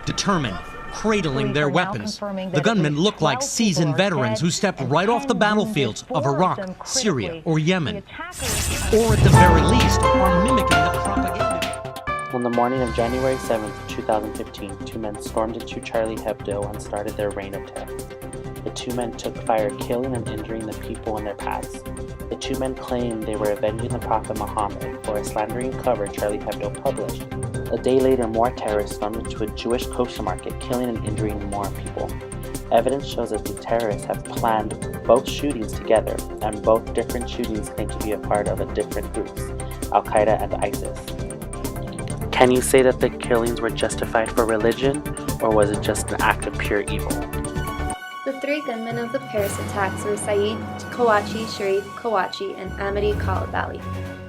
determined, cradling their weapons. The gunmen look like 12 seasoned people are veterans dead who stepped and right off the 10 battlefields wounded, of 4 Iraq, them Syria, critically. or Yemen. The attackers- Or at the very least, are mimicking the propaganda. On the morning of January 7, 2015, two men stormed into Charlie Hebdo and started their reign of terror. The two men took fire, killing and injuring the people in their paths. The two men claimed they were avenging the Prophet Muhammad for a slandering cover Charlie Hebdo published. A day later, more terrorists stormed into a Jewish kosher market, killing and injuring more people. Evidence shows that the terrorists have planned both shootings together, and both different shootings claim to be a part of different groups, Al-Qaeda and ISIS. Can you say that the killings were justified for religion, or was it just an act of pure evil? The three gunmen of the Paris attacks were Saeed Kawachi, Sharif Kawachi, and Amity Kalabali.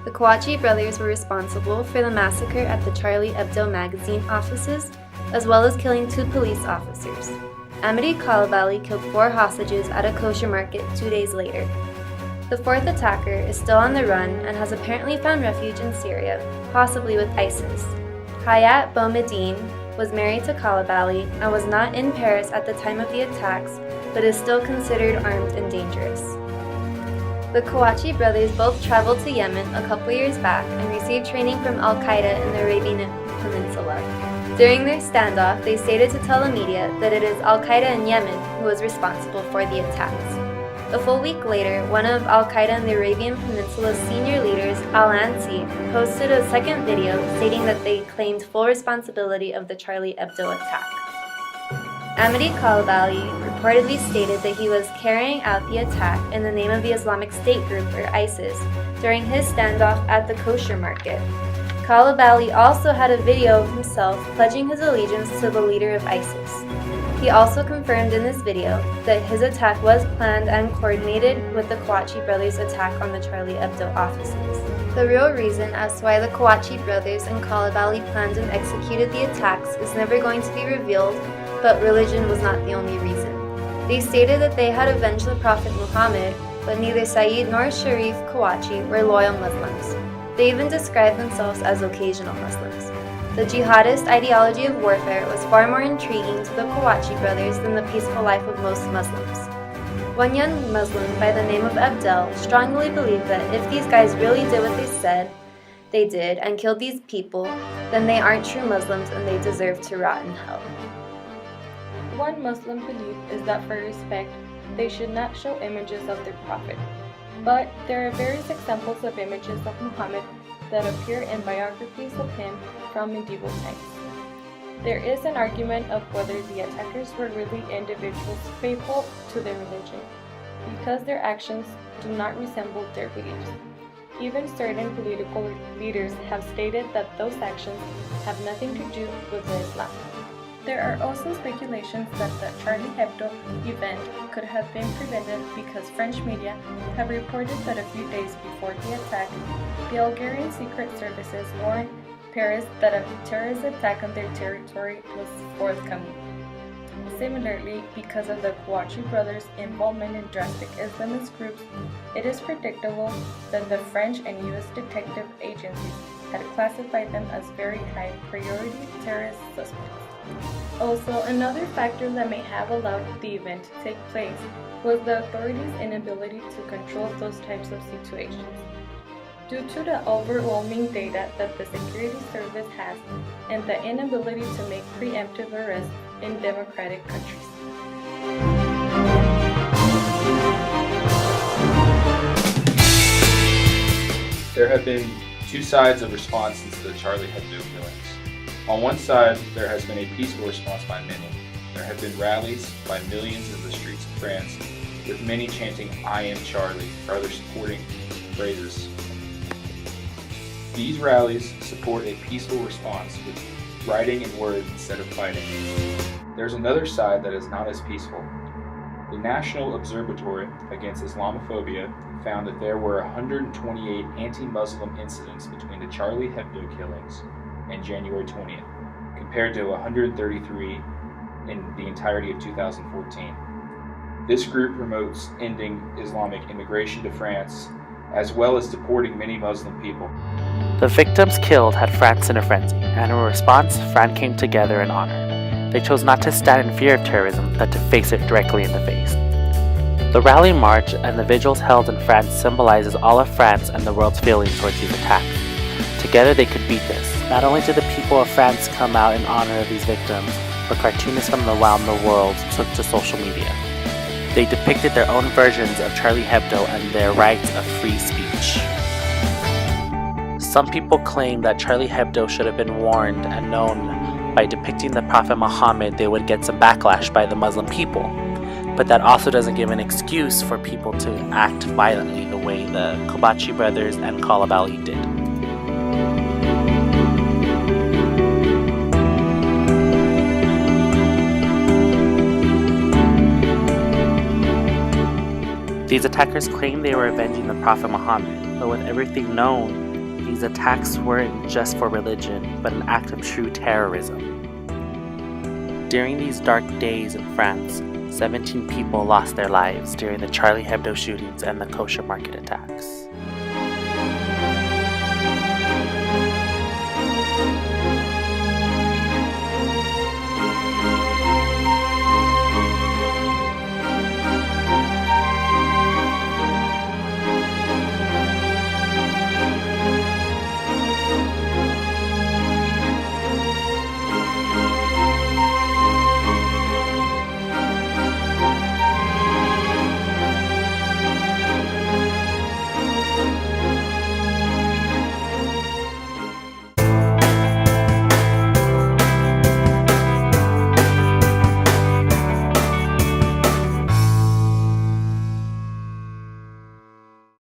The Kawachi brothers were responsible for the massacre at the Charlie Hebdo magazine offices, as well as killing 2 police officers. Amity Kalabali killed 4 hostages at a kosher market 2 days later. The 4th attacker is still on the run and has apparently found refuge in Syria, possibly with ISIS. Hayat Boumediene was married to Kalabali and was not in Paris at the time of the attacks, but is still considered armed and dangerous. The Kawachi brothers both traveled to Yemen a couple years back and received training from Al-Qaeda in the Arabian Peninsula. During their standoff, they stated to tell the media that it is Al-Qaeda in Yemen who was responsible for the attacks. A full week later, one of Al-Qaeda in the Arabian Peninsula's senior leaders, Al-Ansi, posted a second video stating that they claimed full responsibility of the Charlie Hebdo attack. Amity Kalabali reportedly stated that he was carrying out the attack in the name of the Islamic State group, or ISIS, during his standoff at the kosher market. Kalabali also had a video of himself pledging his allegiance to the leader of ISIS. He also confirmed in this video that his attack was planned and coordinated with the Kawachi brothers' attack on the Charlie Hebdo offices. The real reason as to why the Kawachi brothers and Kalabali planned and executed the attacks is never going to be revealed, but religion was not the only reason. They stated that they had avenged the Prophet Muhammad, but neither Saeed nor Sharif Kawachi were loyal Muslims. They even described themselves as occasional Muslims. The jihadist ideology of warfare was far more intriguing to the Kawachi brothers than the peaceful life of most Muslims. One young Muslim by the name of Abdel strongly believed that if these guys really did what they said they did and killed these people, then they aren't true Muslims and they deserve to rot in hell. One Muslim belief is that for respect, they should not show images of their prophet. But there are various examples of images of Muhammad that appear in biographies of him from medieval times. There is an argument of whether the attackers were really individuals faithful to their religion, because their actions do not resemble their beliefs. Even certain political leaders have stated that those actions have nothing to do with Islam. There are also speculations that the Charlie Hebdo event could have been prevented because French media have reported that a few days before the attack, the Algerian secret services warned Paris that a terrorist attack on their territory was forthcoming. Similarly, because of the Kawachi brothers' involvement in drastic Islamist groups, it is predictable that the French and US detective agencies had classified them as very high priority terrorist suspects. Also, another factor that may have allowed the event to take place was the authorities' inability to control those types of situations, due to the overwhelming data that the security service has and the inability to make preemptive arrests in democratic countries. There have been two sides of response since the Charlie Hebdo killings. On one side, there has been a peaceful response by many. There have been rallies by millions in the streets of France, with many chanting, "I am Charlie," or other supporting phrases. These rallies support a peaceful response with writing and words instead of fighting. There's another side that is not as peaceful. The National Observatory Against Islamophobia found that there were 128 anti-Muslim incidents between the Charlie Hebdo killings and January 20th, compared to 133 in the entirety of 2014. This group promotes ending Islamic immigration to France, as well as deporting many Muslim people. The victims killed had France in a frenzy, and in response, France came together in honor. They chose not to stand in fear of terrorism, but to face it directly in the face. The rally march and the vigils held in France symbolizes all of France and the world's feelings towards these attacks. Together they could beat this. Not only did the people of France come out in honor of these victims, but cartoonists from around the world took to social media. They depicted their own versions of Charlie Hebdo and their rights of free speech. Some people claim that Charlie Hebdo should have been warned and known by depicting the Prophet Muhammad they would get some backlash by the Muslim people. But that also doesn't give an excuse for people to act violently the way the Kobachi brothers and Coulibaly did. These attackers claimed they were avenging the Prophet Muhammad, but with everything known, these attacks weren't just for religion, but an act of true terrorism. During these dark days in France, 17 people lost their lives during the Charlie Hebdo shootings and the kosher market attacks.